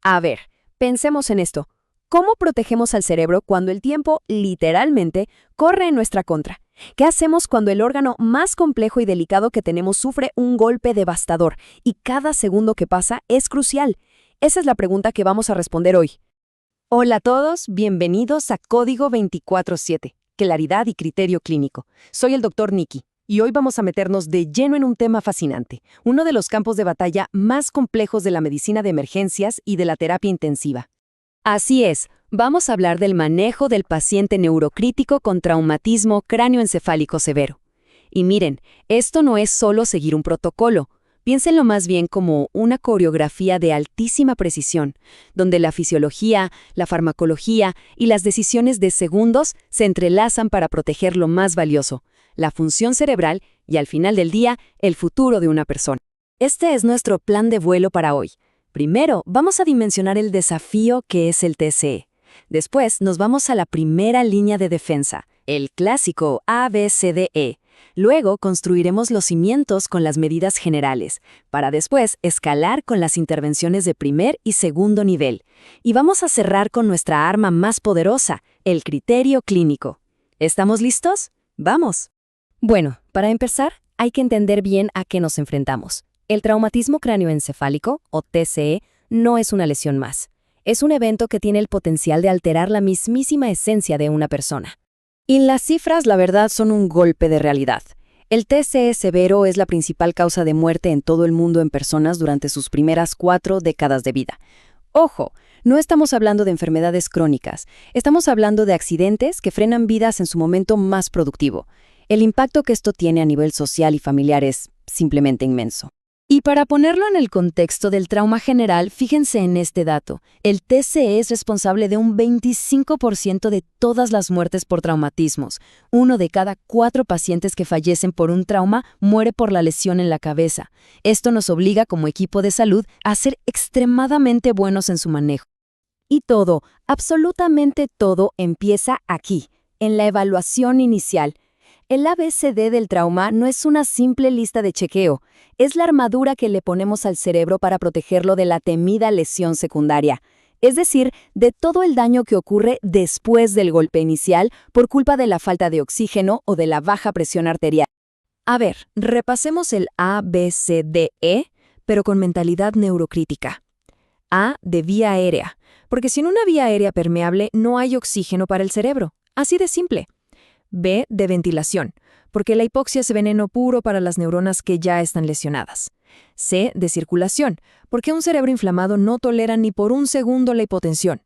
A ver, pensemos en esto. ¿Cómo protegemos al cerebro cuando el tiempo, literalmente, corre en nuestra contra? ¿Qué hacemos cuando el órgano más complejo y delicado que tenemos sufre un golpe devastador y cada segundo que pasa es crucial? Esa es la pregunta que vamos a responder hoy. Hola a todos, bienvenidos a Código 24/7, Claridad y Criterio Clínico. Soy el Dr. Nikki y hoy vamos a meternos de lleno en un tema fascinante, uno de los campos de batalla más complejos de la medicina de emergencias y de la terapia intensiva. Así es, vamos a hablar del manejo del paciente neurocrítico con traumatismo cráneoencefálico severo. Y miren, esto no es solo seguir un protocolo. Piénsenlo más bien como una coreografía de altísima precisión, donde la fisiología, la farmacología y las decisiones de segundos se entrelazan para proteger lo más valioso, la función cerebral y, al final del día, el futuro de una persona. Este es nuestro plan de vuelo para hoy. Primero, vamos a dimensionar el desafío que es el TCE. Después, nos vamos a la primera línea de defensa, el clásico ABCDE. Luego, construiremos los cimientos con las medidas generales, para después escalar con las intervenciones de primer y segundo nivel. Y vamos a cerrar con nuestra arma más poderosa, el criterio clínico. ¿Estamos listos? ¡Vamos! Bueno, para empezar, hay que entender bien a qué nos enfrentamos. El traumatismo cráneoencefálico, o TCE, no es una lesión más. Es un evento que tiene el potencial de alterar la mismísima esencia de una persona. Y las cifras, la verdad, son un golpe de realidad. El TCE severo es la principal causa de muerte en todo el mundo en personas durante sus primeras 4 décadas de vida. Ojo, no estamos hablando de enfermedades crónicas, estamos hablando de accidentes que frenan vidas en su momento más productivo. El impacto que esto tiene a nivel social y familiar es simplemente inmenso. Y para ponerlo en el contexto del trauma general, fíjense en este dato. El TCE es responsable de un 25% de todas las muertes por traumatismos. 1 de cada 4 pacientes que fallecen por un trauma muere por la lesión en la cabeza. Esto nos obliga como equipo de salud a ser extremadamente buenos en su manejo. Y todo, absolutamente todo, empieza aquí, en la evaluación inicial. El ABCD del trauma no es una simple lista de chequeo, es la armadura que le ponemos al cerebro para protegerlo de la temida lesión secundaria, es decir, de todo el daño que ocurre después del golpe inicial por culpa de la falta de oxígeno o de la baja presión arterial. A ver, repasemos el ABCDE, pero con mentalidad neurocrítica. A de vía aérea, porque sin una vía aérea permeable no hay oxígeno para el cerebro, así de simple. B de ventilación, porque la hipoxia es veneno puro para las neuronas que ya están lesionadas. C de circulación, porque un cerebro inflamado no tolera ni por un segundo la hipotensión.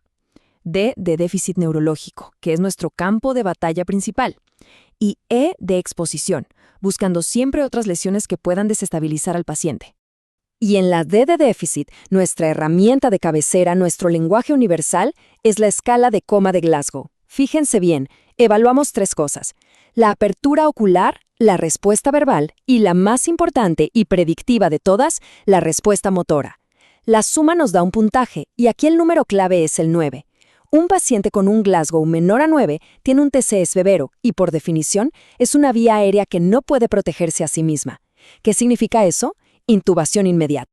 D de déficit neurológico, que es nuestro campo de batalla principal. Y E de exposición, buscando siempre otras lesiones que puedan desestabilizar al paciente. Y en la D de déficit, nuestra herramienta de cabecera, nuestro lenguaje universal, es la escala de coma de Glasgow. Fíjense bien, evaluamos 3 cosas: la apertura ocular, la respuesta verbal y la más importante y predictiva de todas, la respuesta motora. La suma nos da un puntaje y aquí el número clave es el 9. Un paciente con un Glasgow menor a 9 tiene un TCE severo y, por definición, es una vía aérea que no puede protegerse a sí misma. ¿Qué significa eso? Intubación inmediata.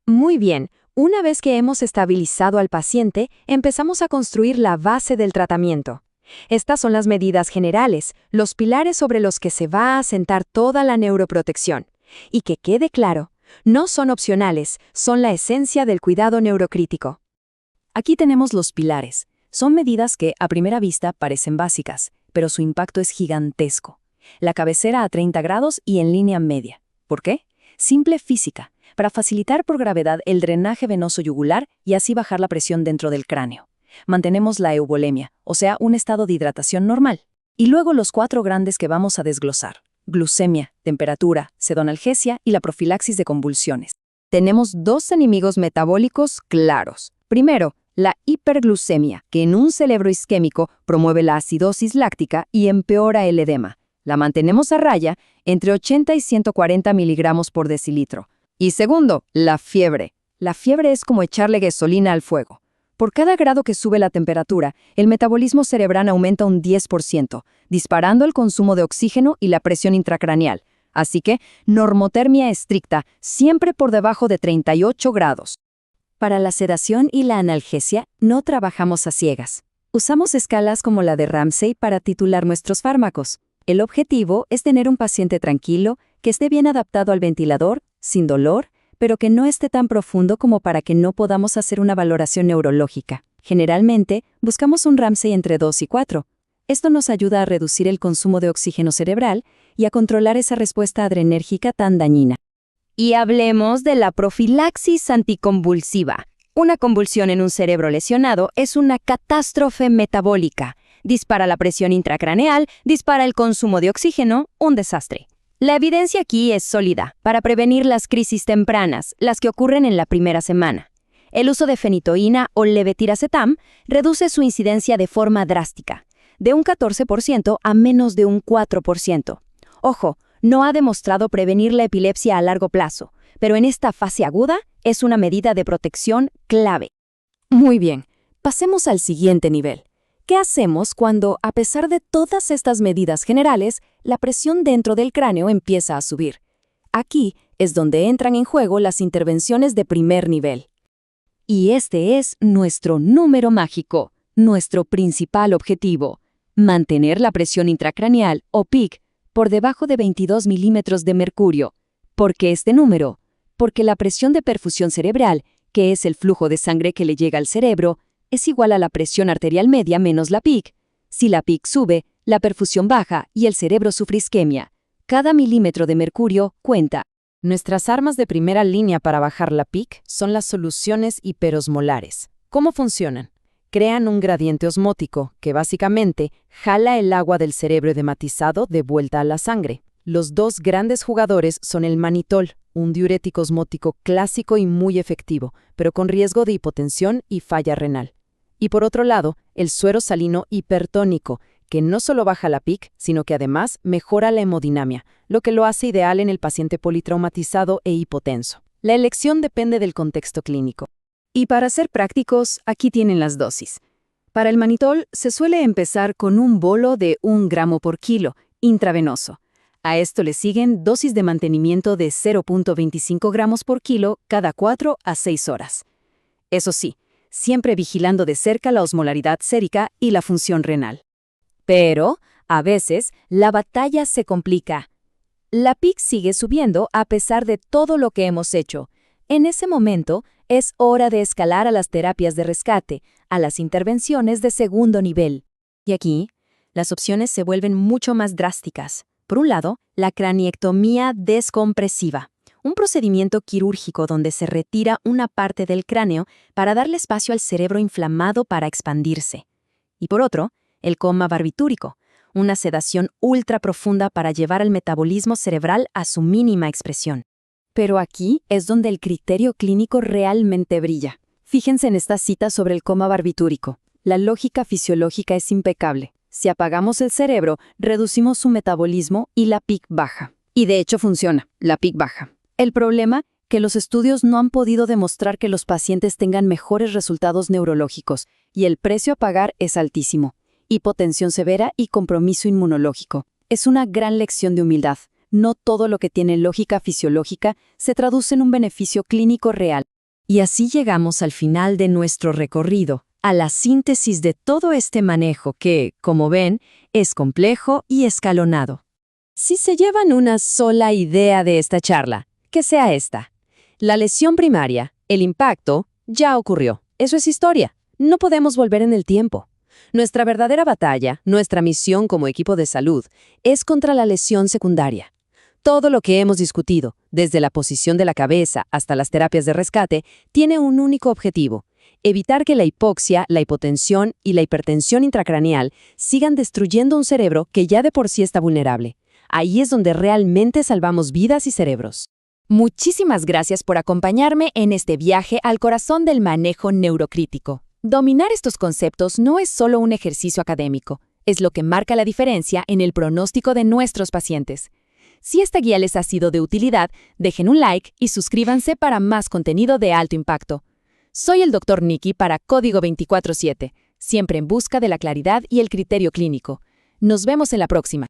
Muy bien, una vez que hemos estabilizado al paciente, empezamos a construir la base del tratamiento. Estas son las medidas generales, los pilares sobre los que se va a asentar toda la neuroprotección. Y que quede claro, no son opcionales, son la esencia del cuidado neurocrítico. Aquí tenemos los pilares. Son medidas que, a primera vista, parecen básicas, pero su impacto es gigantesco. La cabecera a 30 grados y en línea media. ¿Por qué? Simple física, para facilitar por gravedad el drenaje venoso yugular y así bajar la presión dentro del cráneo. Mantenemos la euvolemia, o sea, un estado de hidratación normal. Y luego los 4 grandes que vamos a desglosar: glucemia, temperatura, sedonalgesia y la profilaxis de convulsiones. Tenemos 2 enemigos metabólicos claros. Primero, la hiperglucemia, que en un cerebro isquémico promueve la acidosis láctica y empeora el edema. La mantenemos a raya entre 80 y 140 miligramos por decilitro. Y segundo, la fiebre. La fiebre es como echarle gasolina al fuego. Por cada grado que sube la temperatura, el metabolismo cerebral aumenta un 10%, disparando el consumo de oxígeno y la presión intracraneal. Así que, normotermia estricta, siempre por debajo de 38 grados. Para la sedación y la analgesia, no trabajamos a ciegas. Usamos escalas como la de Ramsay para titular nuestros fármacos. El objetivo es tener un paciente tranquilo, que esté bien adaptado al ventilador, sin dolor, pero que no esté tan profundo como para que no podamos hacer una valoración neurológica. Generalmente, buscamos un Ramsay entre 2 y 4. Esto nos ayuda a reducir el consumo de oxígeno cerebral y a controlar esa respuesta adrenérgica tan dañina. Y hablemos de la profilaxis anticonvulsiva. Una convulsión en un cerebro lesionado es una catástrofe metabólica. Dispara la presión intracraneal, dispara el consumo de oxígeno, un desastre. La evidencia aquí es sólida para prevenir las crisis tempranas, las que ocurren en la primera semana. El uso de fenitoína o levetiracetam reduce su incidencia de forma drástica, de un 14% a menos de un 4%. Ojo, no ha demostrado prevenir la epilepsia a largo plazo, pero en esta fase aguda es una medida de protección clave. Muy bien, pasemos al siguiente nivel. ¿Qué hacemos cuando, a pesar de todas estas medidas generales, la presión dentro del cráneo empieza a subir? Aquí es donde entran en juego las intervenciones de primer nivel. Y este es nuestro número mágico, nuestro principal objetivo: mantener la presión intracraneal, o PIC, por debajo de 22 milímetros de mercurio. ¿Por qué este número? Porque la presión de perfusión cerebral, que es el flujo de sangre que le llega al cerebro, es igual a la presión arterial media menos la PIC. Si la PIC sube, la perfusión baja y el cerebro sufre isquemia. Cada milímetro de mercurio cuenta. Nuestras armas de primera línea para bajar la PIC son las soluciones hiperosmolares. ¿Cómo funcionan? Crean un gradiente osmótico que básicamente jala el agua del cerebro edematizado de vuelta a la sangre. Los dos grandes jugadores son el manitol, un diurético osmótico clásico y muy efectivo, pero con riesgo de hipotensión y falla renal. Y por otro lado, el suero salino hipertónico, que no solo baja la PIC, sino que además mejora la hemodinamia, lo que lo hace ideal en el paciente politraumatizado e hipotenso. La elección depende del contexto clínico. Y para ser prácticos, aquí tienen las dosis. Para el manitol se suele empezar con un bolo de 1 gramo por kilo, intravenoso. A esto le siguen dosis de mantenimiento de 0.25 gramos por kilo cada 4 a 6 horas. Eso sí, siempre vigilando de cerca la osmolaridad sérica y la función renal. Pero, a veces, la batalla se complica. La PIC sigue subiendo a pesar de todo lo que hemos hecho. En ese momento, es hora de escalar a las terapias de rescate, a las intervenciones de segundo nivel. Y aquí, las opciones se vuelven mucho más drásticas. Por un lado, la craniectomía descompresiva, un procedimiento quirúrgico donde se retira una parte del cráneo para darle espacio al cerebro inflamado para expandirse. Y por otro, el coma barbitúrico, una sedación ultra profunda para llevar el metabolismo cerebral a su mínima expresión. Pero aquí es donde el criterio clínico realmente brilla. Fíjense en esta cita sobre el coma barbitúrico. La lógica fisiológica es impecable. Si apagamos el cerebro, reducimos su metabolismo y la PIC baja. Y de hecho funciona, la PIC baja. El problema, que los estudios no han podido demostrar que los pacientes tengan mejores resultados neurológicos, y el precio a pagar es altísimo. Hipotensión severa y compromiso inmunológico. Es una gran lección de humildad. No todo lo que tiene lógica fisiológica se traduce en un beneficio clínico real. Y así llegamos al final de nuestro recorrido, a la síntesis de todo este manejo que, como ven, es complejo y escalonado. Si se llevan una sola idea de esta charla, que sea esta: la lesión primaria, el impacto, ya ocurrió. Eso es historia. No podemos volver en el tiempo. Nuestra verdadera batalla, nuestra misión como equipo de salud, es contra la lesión secundaria. Todo lo que hemos discutido, desde la posición de la cabeza hasta las terapias de rescate, tiene un único objetivo: evitar que la hipoxia, la hipotensión y la hipertensión intracraneal sigan destruyendo un cerebro que ya de por sí está vulnerable. Ahí es donde realmente salvamos vidas y cerebros. Muchísimas gracias por acompañarme en este viaje al corazón del manejo neurocrítico. Dominar estos conceptos no es solo un ejercicio académico, es lo que marca la diferencia en el pronóstico de nuestros pacientes. Si esta guía les ha sido de utilidad, dejen un like y suscríbanse para más contenido de alto impacto. Soy el Dr. Nikki para Código 24/7, siempre en busca de la claridad y el criterio clínico. Nos vemos en la próxima.